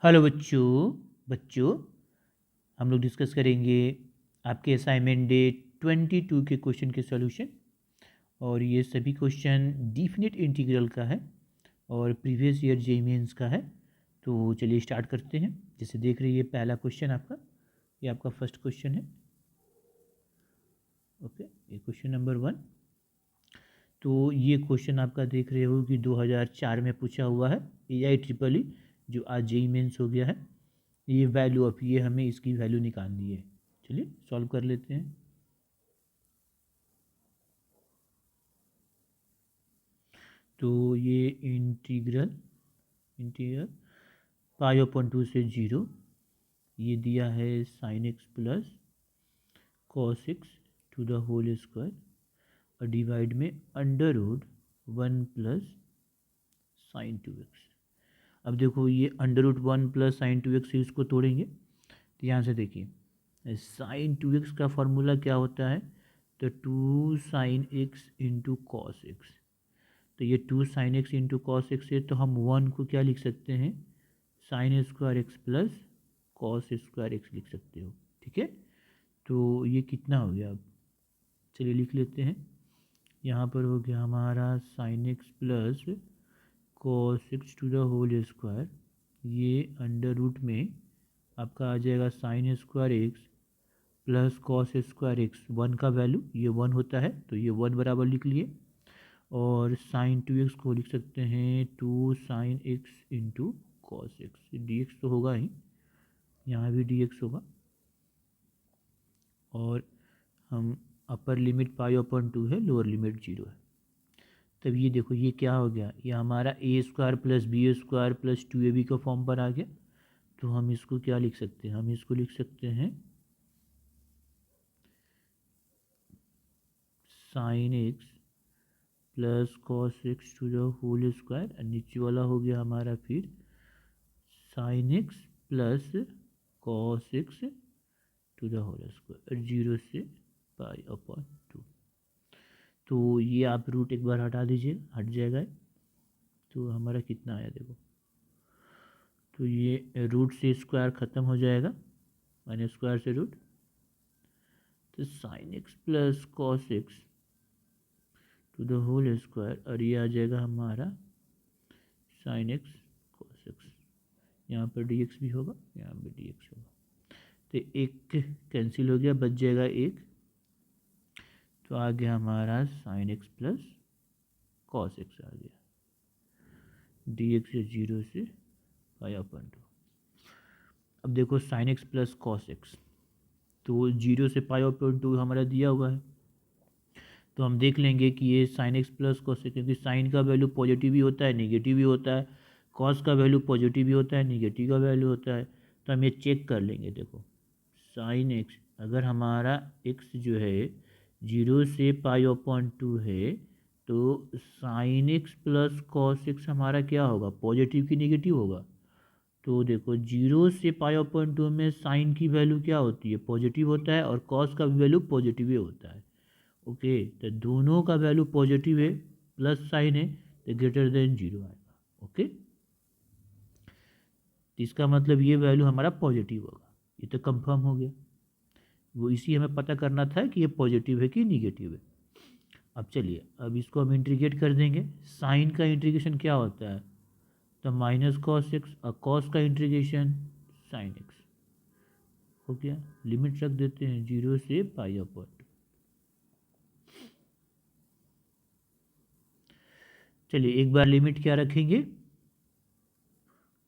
Hello बच्चों हम लोग डिस्कस करेंगे आपके असाइनमेंट डे 22 के क्वेश्चन के सॉल्यूशन। और ये सभी क्वेश्चन डिफिनिट इंटीग्रल का है और प्रीवियस ईयर जेईई मेंस का है। तो चलिए स्टार्ट करते हैं। जैसे देख रही है पहला क्वेश्चन आपका, ये आपका फर्स्ट क्वेश्चन है। ओके, ये क्वेश्चन नंबर 1। तो ये क्वेश्चन आपका देख रहे हो कि 2004 में पूछा हुआ है, AIEEE जो आज जेईई मेंस हो गया है। ये वैल्यू ऑफ ये हमें इसकी वैल्यू निकालनी है। चलिए सॉल्व कर लेते हैं। तो ये इंटीग्रल पाई अपॉन 2 से 0 ये दिया है sine x plus cos x to the whole square और डिवाइड में under root 1 plus sine 2x। अब देखो ये under root 1 plus sine 2x से इसको तोड़ेंगे तो यहाँ से देखिए साइन 2x का फॉर्मूला क्या होता है, तो 2 sine x into cos x. तो ये 2 sine x into cos x है, तो हम 1 को क्या लिख सकते हैं, sign square x plus cos square x लिख सकते हो। ठीक है, तो ये कितना हो गया, अब चलिए लिख लेते हैं। यहाँ पर हो गया हमारा sine x plus cos x to the whole square, ये अंडर रूट में आपका आ जाएगा sine square x plus cos square x. 1 का वैल्यू ये 1 होता है, तो ये 1 बराबर लिख लिए। और साइन 2x को लिख सकते हैं 2 sine x into cos x. dx तो होगा ही, यहाँ भी dx होगा। और हम अपर लिमिट पाई अपॉन 2 है, लोअर लिमिट 0 है। तब ये देखो ये क्या हो गया, ये हमारा A square plus B square plus 2ab का फॉर्म पर आ गया। तो हम इसको क्या लिख सकते हैं, हम इसको लिख सकते हैं sine x plus cos x to the whole square, नीचे वाला हो गया हमारा फिर sine x plus cos x to the whole square 0 से पाई अपॉन 2। तो ये आप रूट एक बार हटा दीजिए, हट जाएगा। तो हमारा कितना आया देखो, तो ये रूट से स्क्वायर ख़त्म हो जाएगा, माइनस स्क्वायर से रूट। तो sine x plus cos x to the whole square, और ये आ जाएगा हमारा साइन एक्स कॉस एक्स। यहाँ पर डी एक्स भी होगा, यहाँ पर डी एक्स होगा। तो एक कैंसिल हो गया, बच जाएगा एक। तो आ गया हमारा sine x plus cos X आ गया, डी एक्स 0 से पाई अपॉन 2। अब देखो sine x plus cos x, तो 0 से पाई अपॉन 2 हमारा दिया हुआ है। तो हम देख लेंगे कि ये sine x plus cos x, क्योंकि साइन का वैल्यू पॉजिटिव भी होता है नेगेटिव भी होता है, कॉस का वैल्यू पॉजिटिव भी होता है नेगेटिव का वैल्यू होता है। तो हम ये चेक कर लेंगे। देखो साइन एक्स, अगर हमारा एक्स जो है 0 से पाई अपॉन 2 है, तो sine x plus cos x हमारा क्या होगा, पॉजिटिव की नेगेटिव होगा। तो देखो 0 से पाई अपॉन 2 में साइन की वैल्यू क्या होती है, पॉजिटिव होता है, और कॉस का वैल्यू पॉजिटिव ही होता है। ओके, तो दोनों का वैल्यू पॉजिटिव है, प्लस साइन है, तो ग्रेटर देन 0 आएगा। ओके, तो इसका मतलब ये वैल्यू हमारा पॉजिटिव होगा। ये तो कंफर्म हो गया, वो इसी हमें पता करना था कि ये पॉजिटिव है कि निगेटिव है। अब चलिए, अब इसको हम इंटीग्रेट कर देंगे। साइन का इंटीग्रेशन क्या होता है, तो माइनस कॉस एक्स, और कॉस का इंटीग्रेशन साइन एक्स। हो गया, लिमिट रख देते हैं 0 से पाई अपॉन 2। चलिए एक बार लिमिट क्या रखेंगे,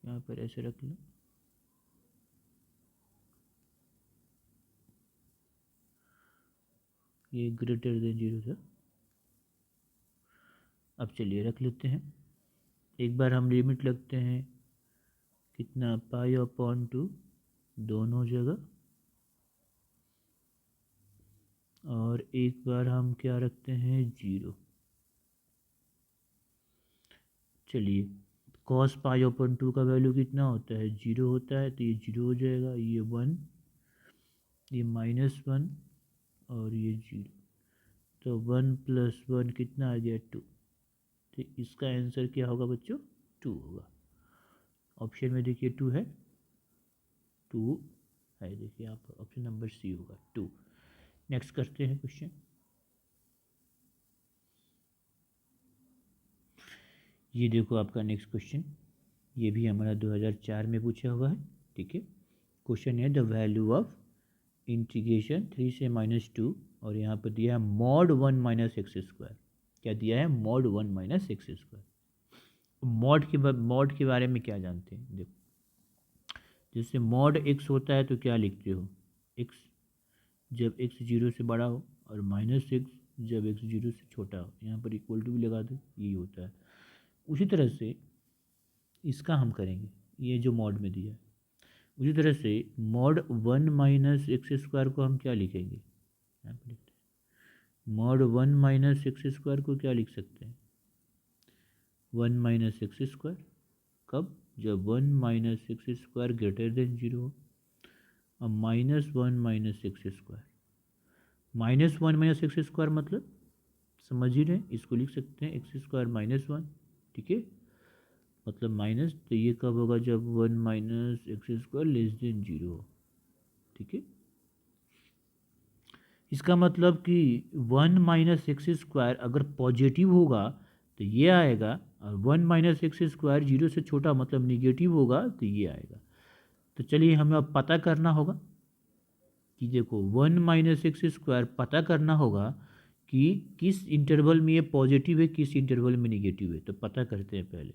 यहाँ पर ऐसे रख लें, ये ग्रेटर देन 0 था। अब चलिए रख लेते हैं, एक बार हम लिमिट लगते हैं कितना, पाई अपॉन 2 दोनों जगह, और एक बार हम क्या रखते हैं 0। चलिए कॉस पाई अपॉन 2 का वैल्यू कितना होता है, 0 होता है, तो ये 0 हो जाएगा, ये 1, ये -1, और ये 0। तो 1 प्लस 1 कितना आ गया 2। तो इसका आंसर क्या होगा बच्चों, 2 होगा। ऑप्शन में देखिए 2 है, 2 है। देखिए यहाँ पर ऑप्शन नंबर सी होगा 2। नेक्स्ट करते हैं क्वेश्चन। ये देखो आपका नेक्स्ट क्वेश्चन, ये भी हमारा 2004 में पूछा हुआ है। ठीक है, क्वेश्चन है द वैल्यू ऑफ इंटीग्रेशन 3 से -2 और यहाँ पर दिया है मॉड 1 माइनस एक्स स्क्वायर। क्या दिया है? Mod 1 minus x square. Mod के बारे में क्या जानते हैं? देखो, जैसे मॉड एक्स होता है तो क्या लिखते हो? एक्स जब एक्स 0 से बड़ा हो और माइनस एक्स जब एक्स 0 से छोटा हो। यहाँ पर इक्वल टू भी लगा दो, यही होता है। उसी तरह से इसका हम करेंगे, ये जो मॉड में दिया है। उसी तरह से मॉड 1 माइनस एक्स स्क्वायर को हम क्या लिखेंगे? यहाँ पर लिखते हैं मॉड 1 माइनस एक्स स्क्वायर को क्या लिख सकते हैं? 1 माइनस एक्स स्क्वायर। कब? जब 1 minus x square greater than 0 हो। अब -1 minus x square, -1 minus x square मतलब समझ ही रहे, इसको लिख सकते हैं एक्स स्क्वायर -1। ठीक है, मतलब माइनस, तो ये कब होगा? जब 1 minus x square less than 0 हो। ठीक है, इसका मतलब कि 1 माइनस एक्स स्क्वायर अगर पॉजिटिव होगा तो ये आएगा, और 1 माइनस एक्स स्क्वायर 0 से छोटा मतलब निगेटिव होगा तो ये आएगा। तो चलिए हमें अब पता करना होगा कि देखो 1 माइनस एक्स स्क्वायर पता करना होगा कि किस इंटरवल में ये पॉजिटिव है, किस इंटरवल में निगेटिव है। तो पता करते हैं पहले।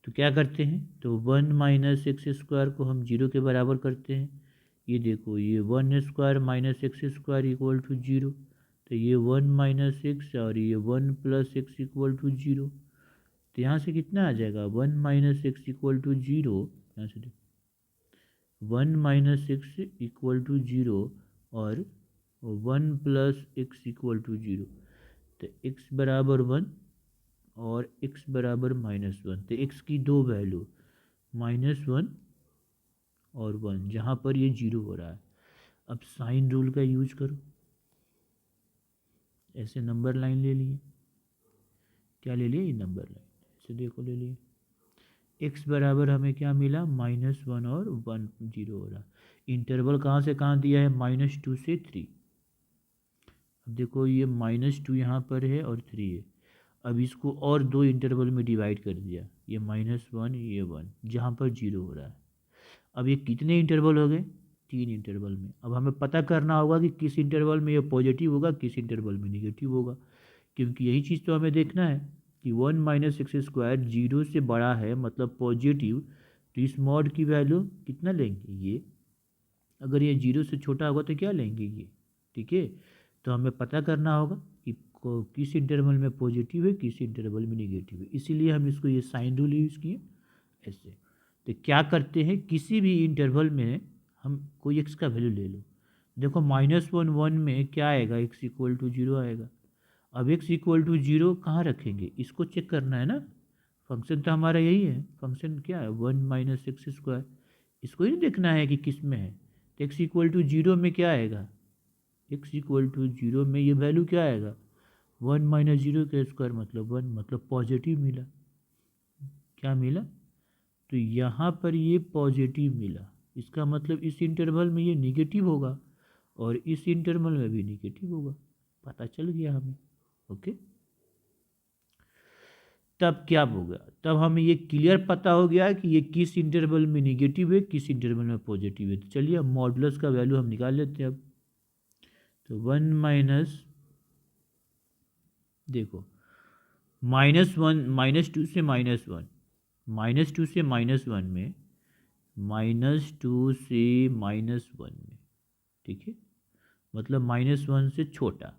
तो क्या करते हैं? तो 1 माइनस एक्स स्क्वायर को हम 0 के बराबर करते हैं। ये देखो, ये 1 square minus x square equal to 0। तो ये 1 माइनस एक्स और ये 1 प्लस एक्स इक्वल टू 0। तो यहाँ से कितना आ जाएगा? 1 माइनस एक्स इक्वल टू 0। यहाँ से देखो 1 माइनस एक्स इक्वल टू 0 और 1 प्लस एक्स इक्वल टू 0। तो एक्स बराबर 1 और x बराबर -1। तो x की दो वैल्यू -1 और 1, जहाँ पर ये 0 हो रहा है। अब साइन रूल का यूज करो, ऐसे नंबर लाइन ले लिए। क्या ले लिए? ये नंबर लाइन, ऐसे देखो ले लिए। x बराबर हमें क्या मिला? -1 और 1, 0 हो रहा। इंटरवल कहाँ से कहाँ दिया है? -2 से 3। अब देखो ये -2 यहाँ पर है और 3 है। अब इसको और दो इंटरवल में डिवाइड कर दिया, ये -1 ये 1, जहाँ पर 0 हो रहा है। अब ये कितने इंटरवल हो गए? 3 इंटरवल में। अब हमें पता करना होगा कि किस इंटरवल में ये पॉजिटिव होगा, किस इंटरवल में निगेटिव होगा, क्योंकि यही चीज़ तो हमें देखना है कि 1 माइनस एक्स स्क्वायर 0 से बड़ा है मतलब पॉजिटिव। तो इस मॉड की वैल्यू कितना लेंगे? ये। अगर ये 0 से छोटा होगा तो क्या लेंगे? ये। ठीक है, तो हमें पता करना होगा कि किस इंटरवल में पॉजिटिव है, किस इंटरवल में निगेटिव है। इसीलिए हम इसको ये साइन रूल यूज़ किए ऐसे। तो क्या करते हैं, किसी भी इंटरवल में हम कोई एक्स का वैल्यू ले लो। देखो -1 1 में क्या आएगा? एक्स इक्वल टू 0 आएगा। अब एक्स इक्वल टू 0 कहाँ रखेंगे? इसको चेक करना है ना। फंक्शन तो हमारा यही है। फंक्शन क्या है? 1 माइनस एक्स स्क्वायर। इसको ही देखना है कि किस में है। तो एक्स इक्वल टू 0 में क्या आएगा? एक्स इक्वल टू 0 में ये वैल्यू क्या आएगा? 1 माइनस 0 का स्क्वायर मतलब 1, मतलब पॉजिटिव मिला। क्या मिला? तो यहाँ पर ये पॉजिटिव मिला। इसका मतलब इस इंटरवल में ये निगेटिव होगा और इस इंटरवल में भी निगेटिव होगा। पता चल गया हमें। ओके, तब क्या होगा? तब हमें ये क्लियर पता हो गया कि ये किस इंटरवल में निगेटिव है, किस इंटरवल में पॉजिटिव है। तो चलिए अब मॉडुलस का वैल्यू हम निकाल लेते हैं अब। तो 1 माइनस, देखो -1 -2 से -1, -2 से -1 में, -2 से -1 में। ठीक है, मतलब -1 से छोटा।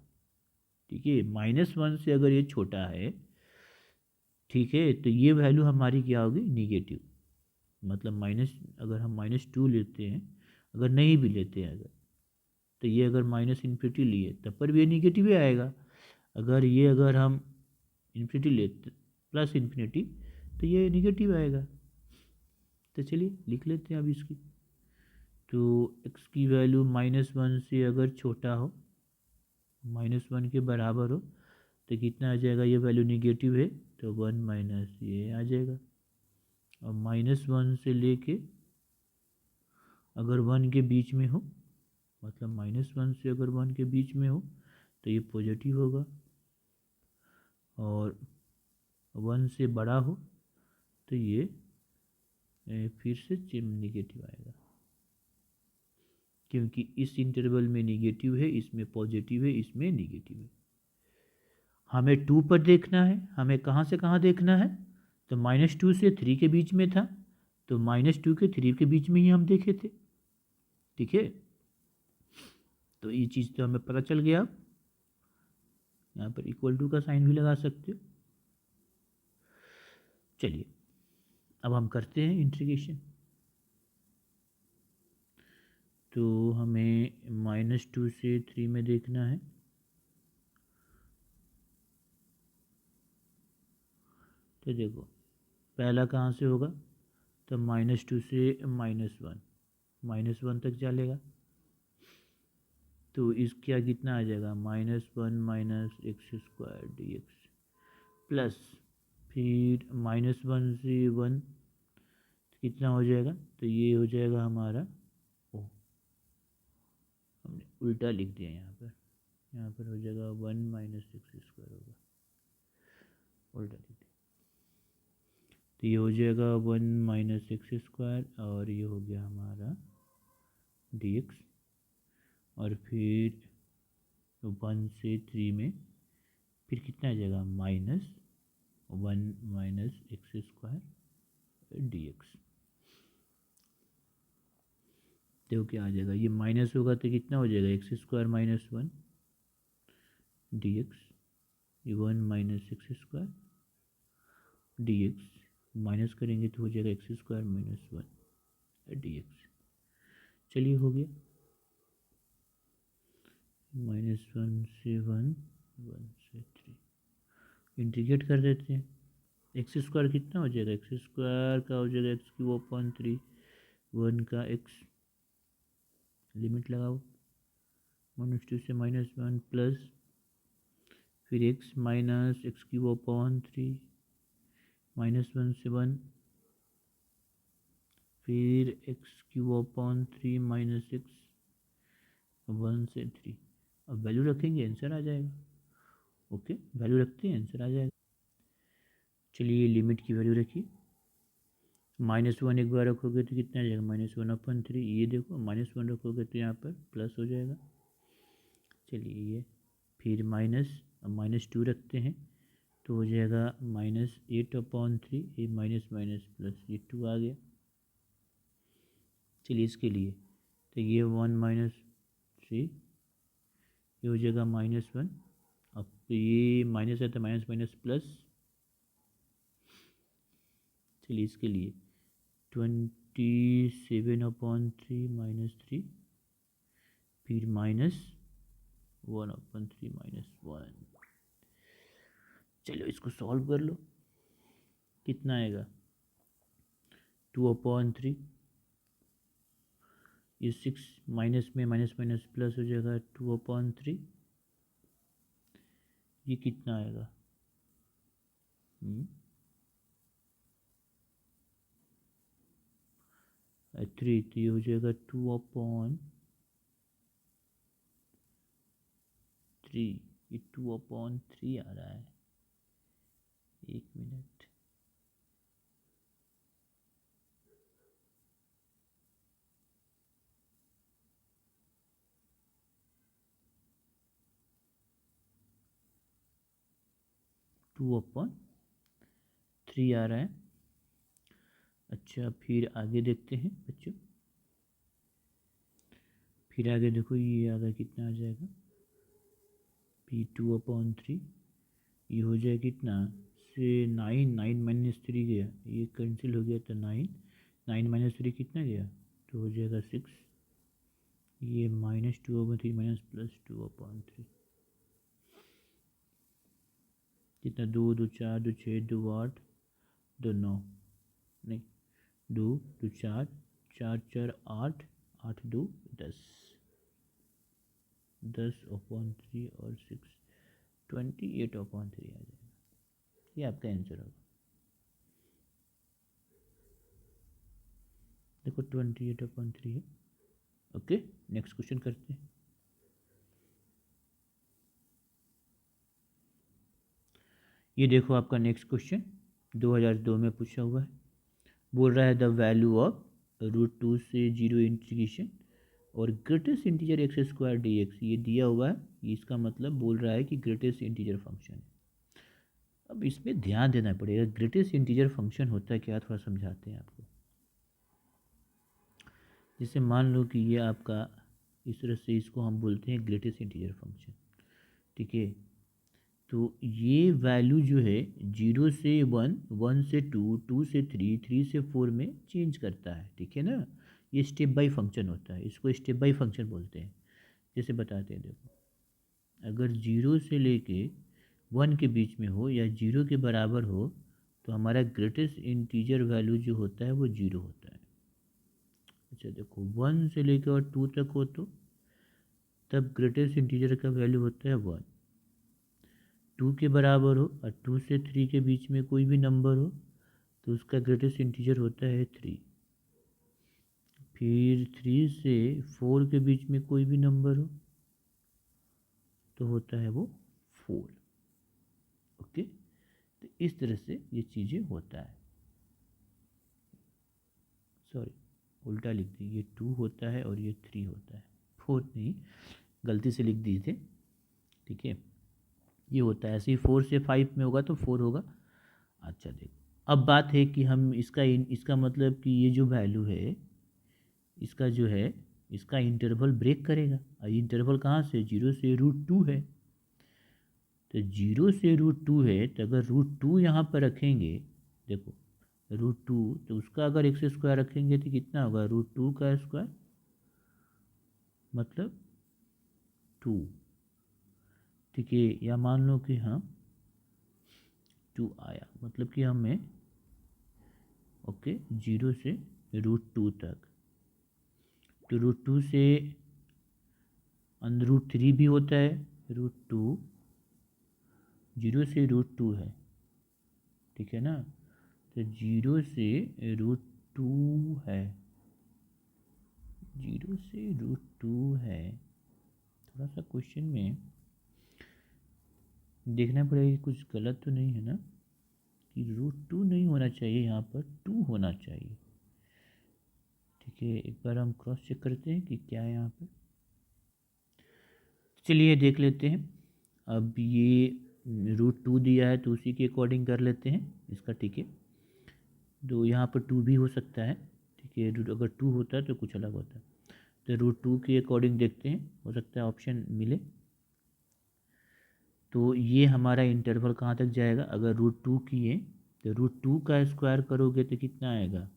ठीक है, -1 से अगर ये छोटा है, ठीक है, तो ये वैल्यू हमारी क्या होगी? निगेटिव। मतलब अगर हम -2 लेते हैं, अगर नहीं भी लेते हैं अगर, तो ये अगर -∞ लिए तब पर भी ये निगेटिव ही आएगा। अगर हम इन्फिनिटी लेते +∞, तो ये निगेटिव आएगा। तो चलिए लिख लेते हैं अब इसकी। तो x की वैल्यू -1 से अगर छोटा हो, -1 के बराबर हो, तो कितना आ जाएगा? ये वैल्यू निगेटिव है तो 1 माइनस ये आ जाएगा। और -1 से लेके अगर 1 के बीच में हो, मतलब -1 से अगर 1 के बीच में हो तो ये पॉजिटिव होगा, और 1 से बड़ा हो तो ये फिर से निगेटिव आएगा, क्योंकि इस इंटरवल में निगेटिव है, इसमें पॉजिटिव है, इसमें निगेटिव है। हमें 2 पर देखना है, हमें कहाँ से कहाँ देखना है, तो -2 से 3 के बीच में था, तो -2 के 3 के बीच में ही हम देखे थे। ठीक है, तो ये चीज़ तो हमें पता चल गया। अब यहाँ पर इक्वल टू का साइन भी लगा सकते हो। चलिए अब हम करते हैं इंटीग्रेशन। तो हमें -2 से 3 में देखना है, तो देखो पहला कहाँ से होगा, तो -2 से -1, -1 तक चलेगा, तो इस क्या कितना आ जाएगा, -1 - x² dx प्लस फिर -1 से 1 कितना हो जाएगा, तो ये हो जाएगा हमारा, ओ हमने उल्टा लिख दिया यहाँ पर हो जाएगा 1 - x² होगा, उल्टा लिख दिया, तो ये हो जाएगा 1 - x², और ये हो गया हमारा dx, और फिर 1 से 3 में फिर कितना आ जाएगा, -1 - x² dx। देखो क्या आ जाएगा, ये माइनस होगा तो कितना हो जाएगा, x² - 1 dx, ये 1 - x² dx, माइनस करेंगे तो हो जाएगा x² - 1 dx। चलिए हो गया, -1 से 1, 1 से 3, इंटीग्रेट कर देते हैं। x² कितना हो जाएगा, x² का हो जाएगा x³ 1 का x, लिमिट लगाओ, -2 से -1 प्लस फिर x माइनस x³ -1 से 1, फिर x³ -x 1 से 3। अब वैल्यू रखेंगे आंसर आ जाएगा। ओके, वैल्यू रखते हैं आंसर आ जाएगा। चलिए लिमिट की वैल्यू रखिए, -1 एक बार रखोगे तो कितना आ जाएगा, -1/3। ये देखो -1 रखोगे तो यहाँ पर प्लस हो जाएगा। चलिए ये फिर माइनस, अब -2 रखते हैं तो हो जाएगा -8/3, ये माइनस माइनस प्लस, ये 2 आ गया। चलिए इसके लिए तो ये 1 - 3, ये हो जाएगा -1, अब तो ये माइनस है तो माइनस माइनस प्लस। चलिए इसके लिए 27/3 -3, फिर -1/3 -1। चलो इसको सॉल्व कर लो, कितना आएगा, 2/3, ये 6 माइनस में माइनस माइनस प्लस हो जाएगा 2/3, ये कितना आएगा, 3, तो ये हो जाएगा 2/3, ये 2/3 आ रहा है। एक मिनट, टू अपॉन 3 आ रहा है। अच्छा फिर आगे देखते हैं बच्चों, फिर आगे देखो ये आगे कितना आ जाएगा, P 2/3, ये हो जाएगा कितना से 9 -3 गया, ये कैंसिल हो गया तो 9 - 3 कितना गया, तो हो जाएगा 6, ये -2/3 माइनस प्लस 2/3, कितना 2 2 4 2 6 2 8 2 9, नहीं 2 2 4 4 4 8 8 2 10, 10/3 और 6 28/3 आ जाएगा। ये आपका आंसर होगा। देखो 28/3 है, ओके, नेक्स्ट क्वेश्चन करते हैं। ये देखो आपका नेक्स्ट क्वेश्चन 2002 में पूछा हुआ है। बोल रहा है द वैल्यू ऑफ √2 से 0 इंटीग्रेशन और greatest integer x square D x, ये दिया हुआ है। इसका मतलब बोल रहा है कि ग्रेटेस्ट इंटीजर फंक्शन है। अब इसमें ध्यान देना पड़ेगा, ग्रेटेस्ट इंटीजर फंक्शन होता है क्या, थोड़ा समझाते हैं आपको। जैसे मान लो कि ये आपका इस तरह से, इसको हम बोलते हैं ग्रेटेस्ट इंटीजर फंक्शन, ठीक है। तो ये वैल्यू जो है 0 से 1, 1 से 2, 2 से 3, 3 से 4 में चेंज करता है, ठीक है ना। ये स्टेप बाय फंक्शन होता है, इसको स्टेप बाय फंक्शन बोलते हैं। जैसे बताते हैं, देखो अगर 0 से लेके 1 के बीच में हो या 0 के बराबर हो तो हमारा ग्रेटेस्ट इंटीजर वैल्यू जो होता है वो 0 होता है। अच्छा देखो 1 से लेकर और 2 तक हो तो तब ग्रेटेस्ट इंटीजर का वैल्यू होता है 1। 2 के बराबर हो और 2 से 3 के बीच में कोई भी नंबर हो तो उसका ग्रेटेस्ट इंटीजर होता है 3। फिर 3 से 4 के बीच में कोई भी नंबर हो तो होता है वो 4। ओके, तो इस तरह से ये चीज़ें होता है। सॉरी, उल्टा लिख दी, ये 2 होता है और ये 3 होता है, 4 नहीं, गलती से लिख दिए थे, ठीक है। ये होता है ऐसे ही, 4 से 5 में होगा तो 4 होगा। अच्छा देखो, अब बात है कि हम इसका मतलब कि ये जो वैल्यू है इसका जो है इसका इंटरवल ब्रेक करेगा। और इंटरवल कहाँ से, 0 से √2 है। तो 0 से √2 है, तो अगर √2 यहाँ पर रखेंगे, देखो √2, तो उसका अगर एक्स स्क्वायर रखेंगे तो कितना होगा, √2 का स्क्वायर मतलब 2, ठीक है। या मान लो कि हाँ 2 आया, मतलब कि हमें ओके 0 से √2 तक, तो √2 से √3 भी होता है, √2 0 से √2 है, ठीक है ना। तो 0 से √2 है, 0 से √2 है। थोड़ा सा क्वेश्चन में देखना पड़ेगा कि कुछ गलत तो नहीं है ना, कि √2 नहीं होना चाहिए, यहाँ पर 2 होना चाहिए, ठीक है। एक बार हम क्रॉस चेक करते हैं कि क्या है यहाँ पर। चलिए देख लेते हैं। अब ये √2 दिया है तो उसी के अकॉर्डिंग कर लेते हैं इसका, ठीक है। तो यहाँ पर 2 भी हो सकता है, ठीक है। अगर 2 होता है तो कुछ अलग होता है। तो √2 के अकॉर्डिंग देखते हैं, हो सकता है ऑप्शन मिले। तो ये हमारा इंटरवल कहाँ तक जाएगा, अगर √2 किए तो √2 का स्क्वायर करोगे तो कितना आएगा,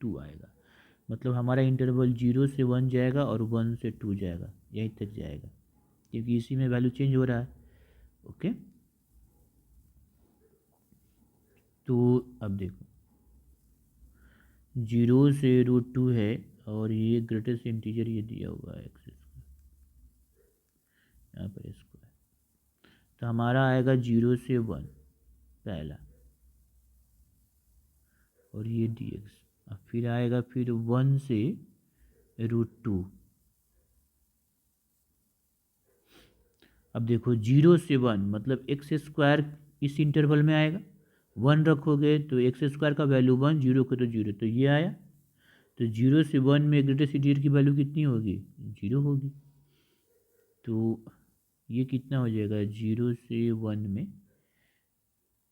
2 आएगा। मतलब हमारा इंटरवल 0 से 1 जाएगा और 1 से 2 जाएगा, यहीं तक जाएगा, क्योंकि इसी में वैल्यू चेंज हो रहा है। ओके, तो अब देखो 0 से √2 है और ये ग्रेटेस्ट इंटीजर ये दिया हुआ है एक्स स्क्वायर, यहाँ पर स्क्वायर, तो हमारा आएगा 0 से 1 पहला, और ये dx। अब फिर आएगा फिर 1 से √2। अब देखो 0 से 1 मतलब एक्स स्क्वायर इस इंटरवल में आएगा, 1 रखोगे तो एक्स स्क्वायर का वैल्यू 1, 0 को तो 0, तो ये आया। तो 0 से 1 में ग्रेटेस्ट इंटीजर की वैल्यू कितनी होगी, 0 होगी। तो ये कितना हो जाएगा, 0 से 1 में,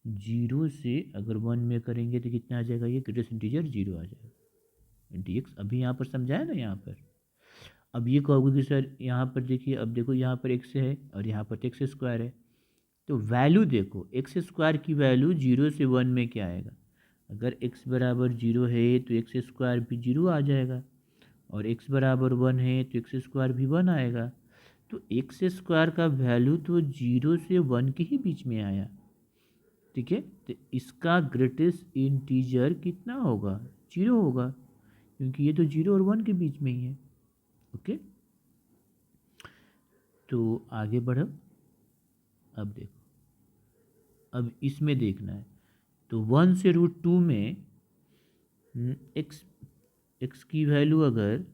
0 से अगर 1 में करेंगे तो कितना आ जाएगा, ये ग्रेटेस्ट इंटीजर 0 आ जाएगा। dx अभी यहाँ पर समझाया ना यहाँ पर। अब ये कहोगे कि सर यहाँ पर देखिए, अब देखो यहाँ पर एक्स है और यहाँ पर एक्स स्क्वायर है, तो वैल्यू देखो एक्स स्क्वायर की वैल्यू 0 से 1 में क्या आएगा, अगर x बराबर 0 है तो एक्स स्क्वायर भी 0 आ जाएगा, और x बराबर 1 है तो एक्स स्क्वायर भी 1 आएगा। तो एक्स स्क्वायर का वैल्यू तो 0 से 1 के ही बीच में आया, ठीक है। तो इसका ग्रेटेस्ट इंटीजर कितना होगा, 0 होगा, क्योंकि ये तो 0 और 1 के बीच में ही है। ओके, तो आगे बढ़ो। अब देखो, अब इसमें देखना है, तो 1 से √2 में एक्स की वैल्यू अगर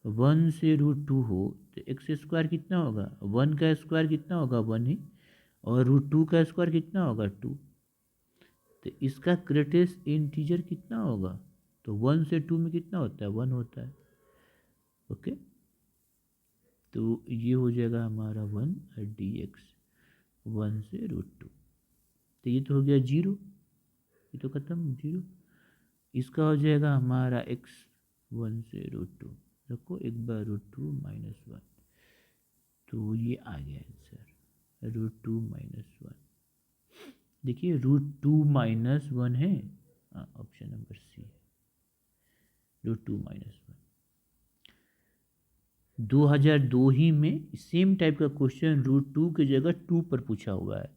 1 से √2 हो तो एक्स स्क्वायर कितना होगा, 1 का स्क्वायर कितना होगा 1 ही, और √2 का स्क्वायर कितना होगा 2। तो इसका ग्रेटेस्ट इंटीजर कितना होगा, तो 1 से 2 में कितना होता है 1 होता है। ओके, तो ये हो जाएगा हमारा 1 और डी एक्स 1 से √2। तो ये तो हो गया 0, ये तो खत्म 0। इसका हो जाएगा हमारा x 1 से √2, रखो एक बार √2 -1, तो ये आ गया आंसर √2 -1। देखिए √2 - 1 है, ऑप्शन नंबर सी है √2 -1। 2002 ही में सेम टाइप का क्वेश्चन √2 की जगह 2 पर पूछा हुआ है,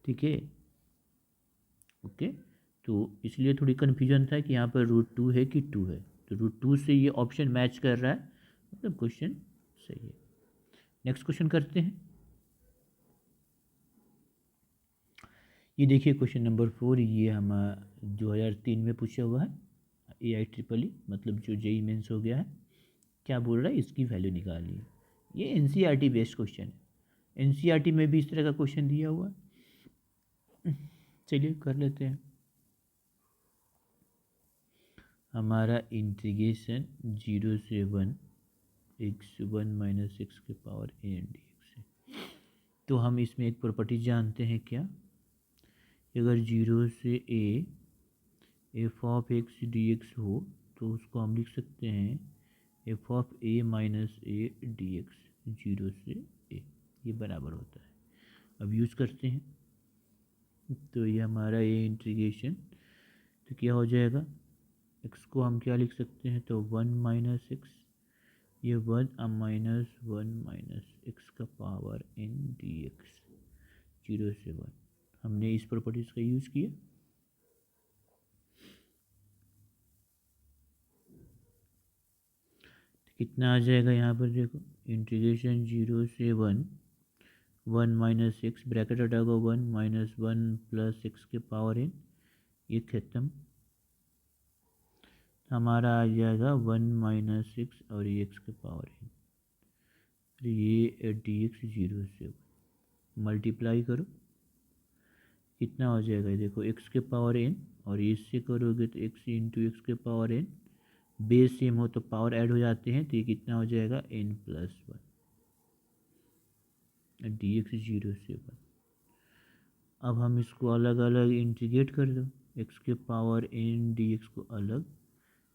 ठीक है। ओके, तो इसलिए थोड़ी कन्फ्यूजन था कि यहाँ पर √2 है कि 2 है, तो √2 से ये ऑप्शन मैच कर रहा है, मतलब क्वेश्चन सही है। नेक्स्ट क्वेश्चन करते हैं। ये देखिए क्वेश्चन नंबर 4, ये हम 2003 में पूछा हुआ है, AI-EEE मतलब जो JEE मेंस हो गया है। क्या बोल रहा है, इसकी वैल्यू निकालिए। ये NCERT बेस्ड क्वेश्चन है, NCERT में भी इस तरह का क्वेश्चन दिया हुआ है। चलिए कर लेते हैं। हमारा इंटीग्रेशन 0 से 1 x1 - x के पावर n dx है। तो हम इसमें एक प्रॉपर्टी जानते हैं क्या, अगर 0 से a f of x dx हो तो उसको हम लिख सकते हैं f of a - a dx 0 से a, ये बराबर होता है। अब यूज़ करते हैं, तो ये हमारा ये इंटीग्रेशन, तो क्या हो जाएगा, x को हम क्या लिख सकते हैं, तो 1 - x, ये 1 -1 - x का पावर n dx 0 से 1। हमने इस प्रॉपर्टीज का यूज़ किया, तो कितना आ जाएगा यहाँ पर देखो, इंटीग्रेशन 0 से 1 x ब्रैकेट हटाओ 1 -1 + x के पावर n, ये खत्म, हमारा आ जाएगा 1 - x और ये x के पावर n, ये dx 0 से 1 मल्टीप्लाई करो, कितना हो जाएगा, देखो x के पावर n, और इससे करोगे तो x × x के पावर n, बेस सेम हो तो पावर ऐड हो जाते हैं, तो ये कितना हो जाएगा n+1 dx 0 से 1। अब हम इसको अलग अलग इंटीग्रेट कर दो, x के पावर n dx को अलग,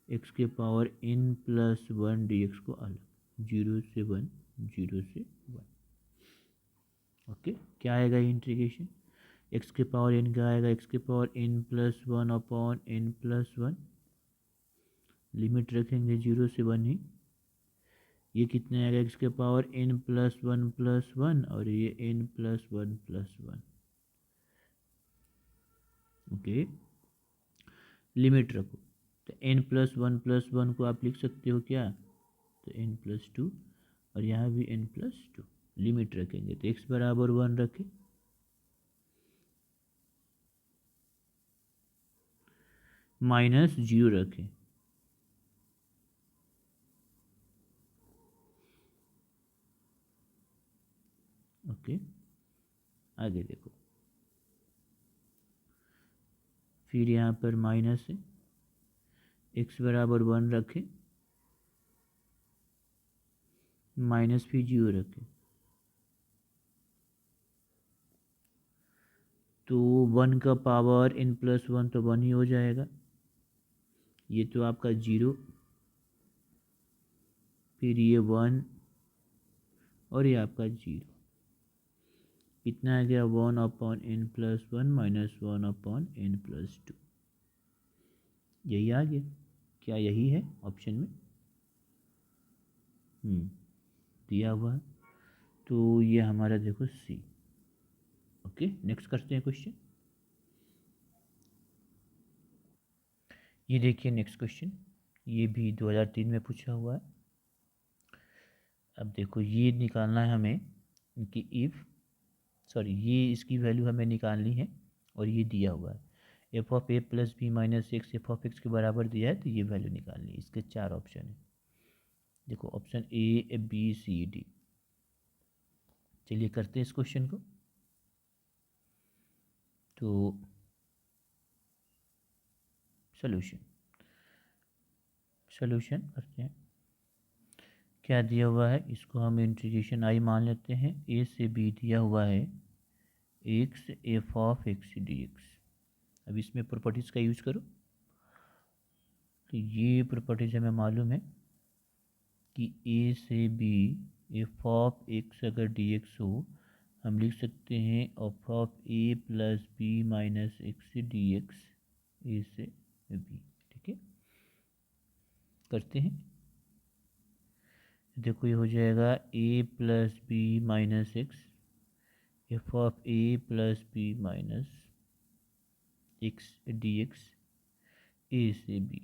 x के पावर n+1 dx को अलग, 0 से 1 0 से 1। ओके, क्या आएगा इंटीग्रेशन, x के पावर n क्या आएगा, x के power n+1 upon n+1, limit रखेंगे 0 से 1 ही, ये कितने आएगा, x के पावर n+1 और ये n+1 ओके, लिमिट रखो, तो n+1 को आप लिख सकते हो क्या, तो n+2, और यहाँ भी n+2, लिमिट रखेंगे तो x बराबर 1 रखें, -0 रखें, ओके। आगे देखो, फिर यहाँ पर माइनस है, x बराबर 1 रखें, माइनस फिर 0 रखें, तो 1 का पावर n+1 तो 1 ही हो जाएगा, ये तो आपका 0, फिर ये 1 और ये आपका 0, कितना आ गया 1/n+1 - 1/n+2, यही आ गया, क्या यही है ऑप्शन में, दिया हुआ है, तो ये हमारा देखो सी। ओके, नेक्स्ट करते हैं क्वेश्चन। ये देखिए नेक्स्ट क्वेश्चन, ये भी 2003 में पूछा हुआ है। अब देखो ये निकालना है हमें कि ये इसकी वैल्यू हमें निकालनी है, और ये दिया हुआ है f of a + b - x f of x के बराबर दिया है, तो ये वैल्यू निकालनी है, इसके 4 ऑप्शन है। देखो option A B C D. चलिए करते हैं इस क्वेश्चन को। तो सॉल्यूशन करते हैं। क्या दिया हुआ है, इसको हम इंटीग्रेशन आई मान लेते हैं। ए से बी दिया हुआ है x F of x D x. अब इसमें प्रॉपर्टीज़ का यूज करो। तो ये प्रॉपर्टीज हमें मालूम है कि ए से बी एफ ऑफ एक्स अगर डी एक्स हो, हम लिख सकते हैं F of A plus B minus X D X A से बी। ठीक है, करते हैं। देखो ये हो जाएगा A plus B minus X F of A plus B minus X D X A से बी।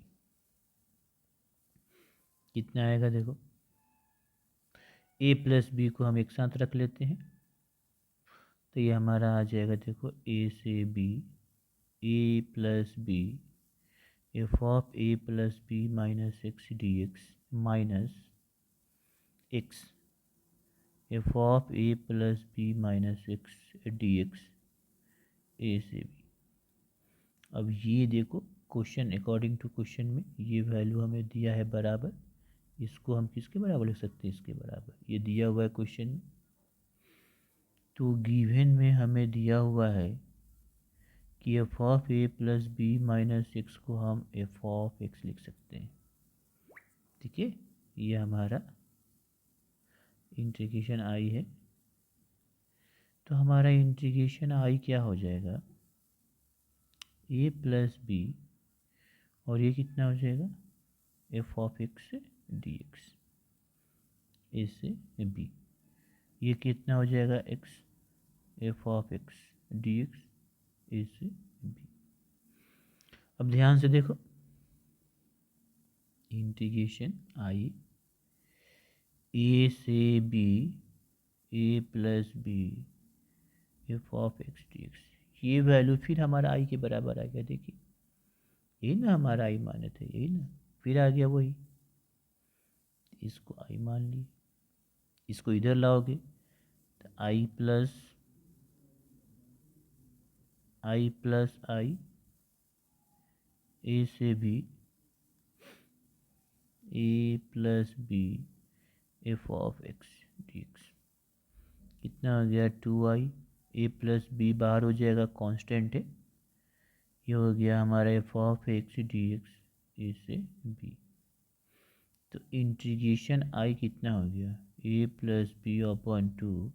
कितना आएगा देखो, ए प्लस बी को हम एक साथ रख लेते हैं, तो ये हमारा आ जाएगा देखो ए से B A plus B F of A plus B minus X D X minus X F of A plus B minus X D X A से बी। अब ये देखो क्वेश्चन, अकॉर्डिंग टू क्वेश्चन में ये value हमें दिया है बराबर, इसको हम किसके बराबर लिख सकते हैं, इसके बराबर। ये दिया हुआ है क्वेश्चन में। तो गिवन में हमें दिया हुआ है कि f of A plus B minus x को हम एफ ऑफ एक्स लिख सकते हैं। ठीक है, ये हमारा इंटीग्रेशन आई है। तो हमारा इंटीग्रेशन आई क्या हो जाएगा, ए प्लस बी और ये कितना हो जाएगा F of x D X A से बी। ये कितना हो जाएगा X F of x D X A से बी। अब ध्यान से देखो, इंटीग्रेशन आई ए से B A plus B F of x D x, ये वैल्यू फिर हमारा आई के बराबर आ गया। देखिए यही ना हमारा आई माने थे, यही ना, फिर आ गया वही। इसको आई मान लिए, इसको इधर लाओगे तो आई प्लस आई ए से B A plus B F of x D x. कितना हो गया 2i। ए प्लस बी बाहर हो जाएगा, कांस्टेंट है। ये हो गया हमारा F of x D X A से बी। तो इंटीग्रेशन आई कितना हो गया A plus B upon 2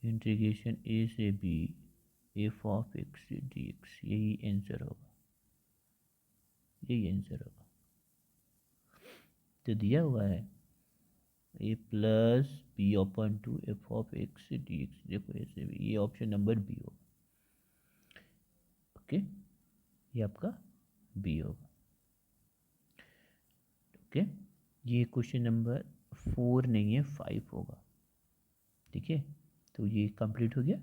integration A से B F of x D X. यही आंसर होगा, यही आंसर होगा। तो दिया हुआ है A plus B upon 2 F of x D X. देखो ऐसे भी, ये ऑप्शन नंबर बी होगा। ओके, ये आपका बी होगा। ओके, ये क्वेश्चन नंबर 4 नहीं है 5 होगा। ठीक है, तो ये कंप्लीट हो गया।